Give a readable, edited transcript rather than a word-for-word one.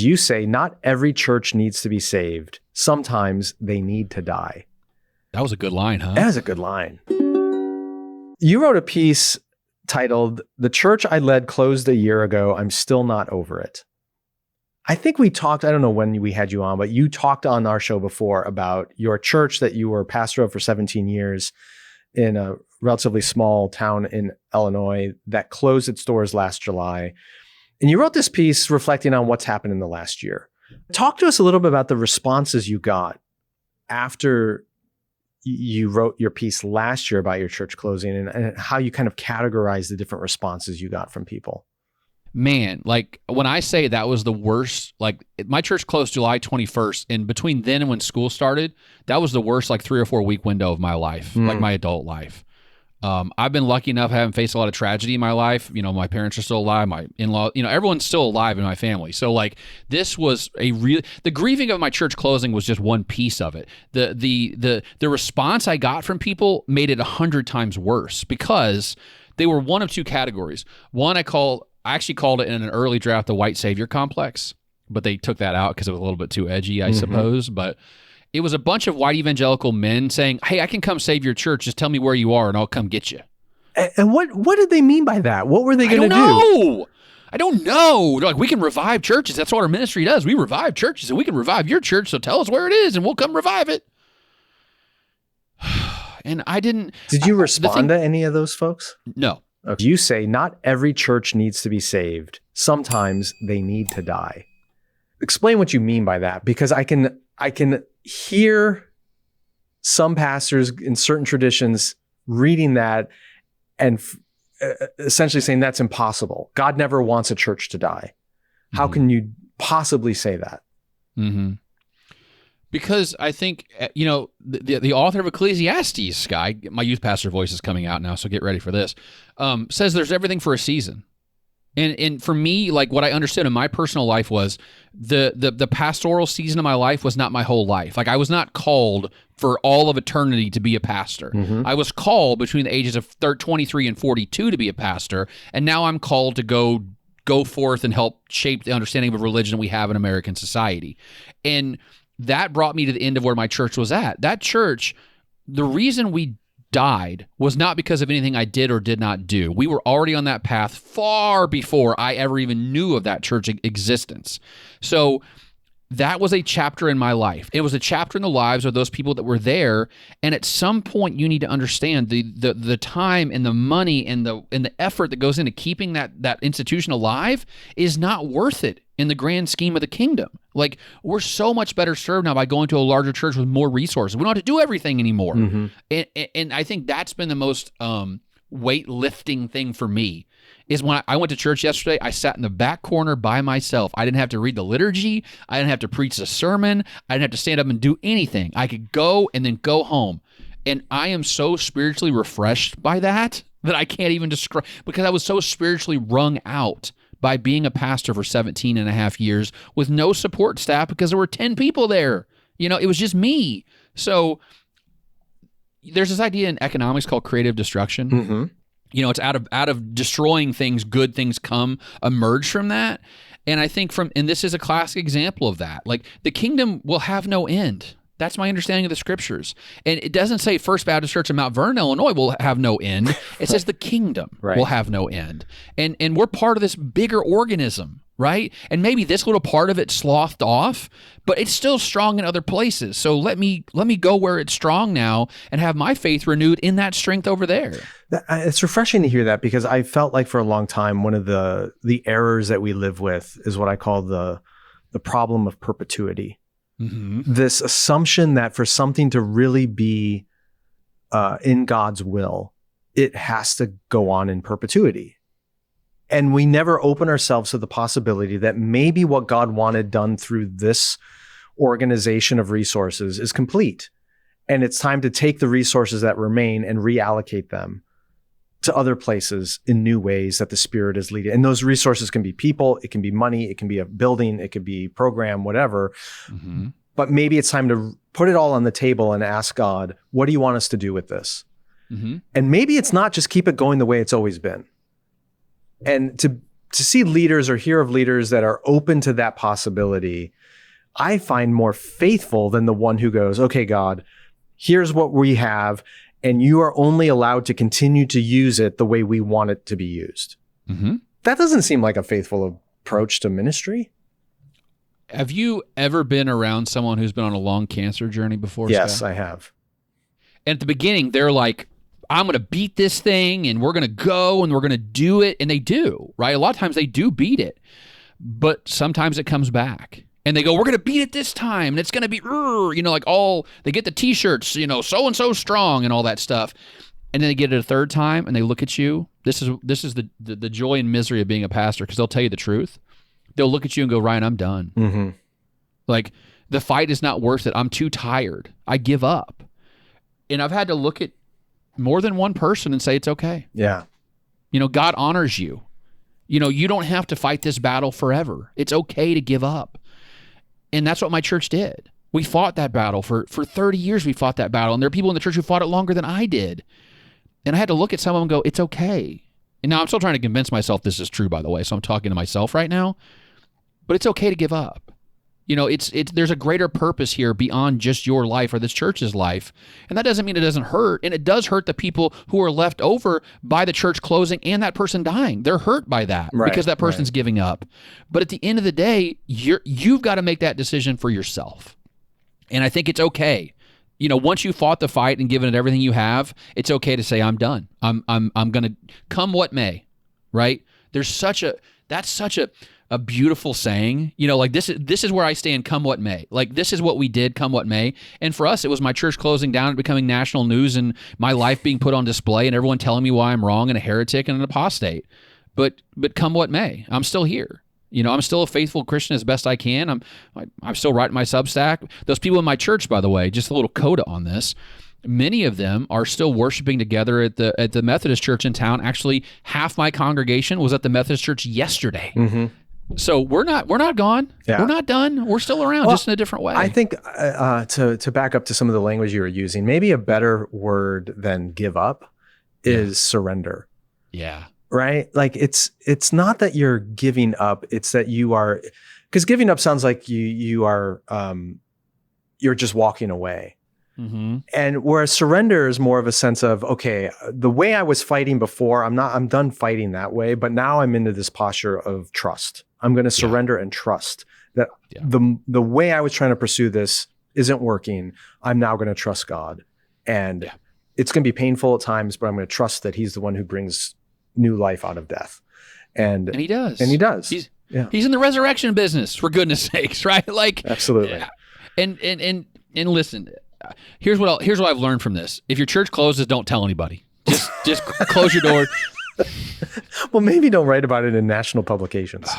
You say not every church needs to be saved. Sometimes they need to die. That was a good line, huh? That was a good line. You wrote a piece titled, "The Church I Led Closed a Year Ago. I'm Still Not Over It." I think we talked, I don't know when we had you on, but you talked on our show before about your church that you were pastor of for 17 years in a relatively small town in Illinois that closed its doors last July. And you wrote this piece reflecting on what's happened in the last year. Talk to us a little bit about the responses you got after you wrote your piece last year about your church closing and how you kind of categorize the different responses you got from people. Man, like when I say that was the worst, like my church closed July 21st, and between then and when school started, that was the worst like 3 or 4 week window of my life, like my adult life. I've been lucky enough having faced a lot of tragedy in my life. You know, my parents are still alive, my in-law, you know, everyone's still alive in my family. So like this was the grieving of my church closing was just one piece of it. The response I got from people made it 100 times worse because they were one of two categories. One I actually called it in an early draft the white savior complex, but they took that out because it was a little bit too edgy, I suppose. But it was a bunch of white evangelical men saying, "Hey, I can come save your church. Just tell me where you are and I'll come get you." And what did they mean by that? What were they going to do? I don't know. They're like, "We can revive churches. That's what our ministry does. We revive churches and we can revive your church. So tell us where it is and we'll come revive it." And I didn't. Did you respond to any of those folks? No. Okay. You say not every church needs to be saved. Sometimes they need to die. Explain what you mean by that, because I can hear some pastors in certain traditions reading that and essentially saying that's impossible. God never wants a church to die. How can you possibly say that? Because I think, you know, the author of Ecclesiastes, guy, my youth pastor voice is coming out now, so get ready for this, says there's everything for a season. And for me, like what I understood in my personal life was the pastoral season of my life was not my whole life. Like I was not called for all of eternity to be a pastor. I was called between the ages of 23 and 42 to be a pastor, and now I'm called to go forth and help shape the understanding of religion we have in American society. And that brought me to the end of where my church was at. That church, the reason we died was not because of anything I did or did not do. We were already on that path far before I ever even knew of that church existence. So that was a chapter in my life. It was a chapter in the lives of those people that were there. And at some point, you need to understand the time and the money and the effort that goes into keeping that institution alive is not worth it in the grand scheme of the kingdom. Like, we're so much better served now by going to a larger church with more resources. We don't have to do everything anymore. And I think that's been the most weightlifting thing for me is when I went to church yesterday, I sat in the back corner by myself. I didn't have to read the liturgy. I didn't have to preach the sermon. I didn't have to stand up and do anything. I could go and then go home. And I am so spiritually refreshed by that I can't even describe, because I was so spiritually wrung out by being a pastor for 17 and a half years with no support staff because there were 10 people there. You know, it was just me. So there's this idea in economics called creative destruction. You know, it's out of destroying things, good things emerge from that. And I think and this is a classic example of that. Like, the kingdom will have no end. That's my understanding of the scriptures. And it doesn't say First Baptist Church in Mount Vernon, Illinois will have no end. It says the kingdom will have no end. And we're part of this bigger organism, right? And maybe this little part of it slothed off, but it's still strong in other places. So let me go where it's strong now and have my faith renewed in that strength over there. It's refreshing to hear that, because I felt like for a long time, one of the errors that we live with is what I call the problem of perpetuity. This assumption that for something to really be in God's will, it has to go on in perpetuity. And we never open ourselves to the possibility that maybe what God wanted done through this organization of resources is complete. And it's time to take the resources that remain and reallocate them to other places in new ways that the Spirit is leading. And those resources can be people, it can be money, it can be a building, it could be program, whatever. But maybe it's time to put it all on the table and ask God, what do you want us to do with this? And maybe it's not just keep it going the way it's always been. And to see leaders or hear of leaders that are open to that possibility, I find more faithful than the one who goes, okay, God, here's what we have, and you are only allowed to continue to use it the way we want it to be used. Mm-hmm. That doesn't seem like a faithful approach to ministry. Have you ever been around someone who's been on a long cancer journey before? Yes, Scott? I have. And at the beginning, they're like, I'm going to beat this thing and we're going to go and we're going to do it. And they do, right? A lot of times they do beat it, but sometimes it comes back and they go, we're going to beat it this time. And it's going to be, like they get the t-shirts, so-and-so strong and all that stuff. And then they get it a third time and they look at you. This is the joy and misery of being a pastor, because they'll tell you the truth. They'll look at you and go, Ryan, I'm done. Mm-hmm. Like, the fight is not worth it. I'm too tired. I give up. And I've had to look at more than one person and say, it's okay. Yeah. God honors you. You don't have to fight this battle forever. It's okay to give up. And that's what my church did. We fought that battle for 30 years. We fought that battle. And there are people in the church who fought it longer than I did. And I had to look at some of them and go, it's okay. And now I'm still trying to convince myself this is true, by the way. So I'm talking to myself right now. But it's okay to give up. There's a greater purpose here beyond just your life or this church's life. And that doesn't mean it doesn't hurt. And it does hurt the people who are left over by the church closing and that person dying. They're hurt by that because that person's giving up. But at the end of the day, you've got to make that decision for yourself. And I think it's okay. Once you fought the fight and given it everything you have, it's okay to say, I'm done. I'm going to come what may, right? That's such a beautiful saying, like this is where I stand, come what may. Like, this is what we did, come what may. And for us, it was my church closing down and becoming national news and my life being put on display and everyone telling me why I'm wrong and a heretic and an apostate. But come what may, I'm still here. I'm still a faithful Christian as best I can. I'm still writing my Substack. Those people in my church, by the way, just a little coda on this, many of them are still worshiping together at the Methodist church in town. Actually, half my congregation was at the Methodist church yesterday. Mm-hmm. So we're not gone. Yeah. We're not done. We're still around, just in a different way. I think to back up to some of the language you were using, maybe a better word than give up is surrender. Yeah. Right? Like it's not that you're giving up, it's that you are, because giving up sounds like you are you're just walking away. Mm-hmm. And whereas surrender is more of a sense of, okay, the way I was fighting before, I'm done fighting that way, but now I'm into this posture of trust. I'm going to surrender and trust that the way I was trying to pursue this isn't working. I'm now going to trust God. And it's going to be painful at times, but I'm going to trust that he's the one who brings new life out of death. And he does. And he does. He's in the resurrection business, for goodness sakes, right? Like, absolutely. And listen, here's what I've learned from this. If your church closes, don't tell anybody. Just close your door. Well, maybe don't write about it in national publications.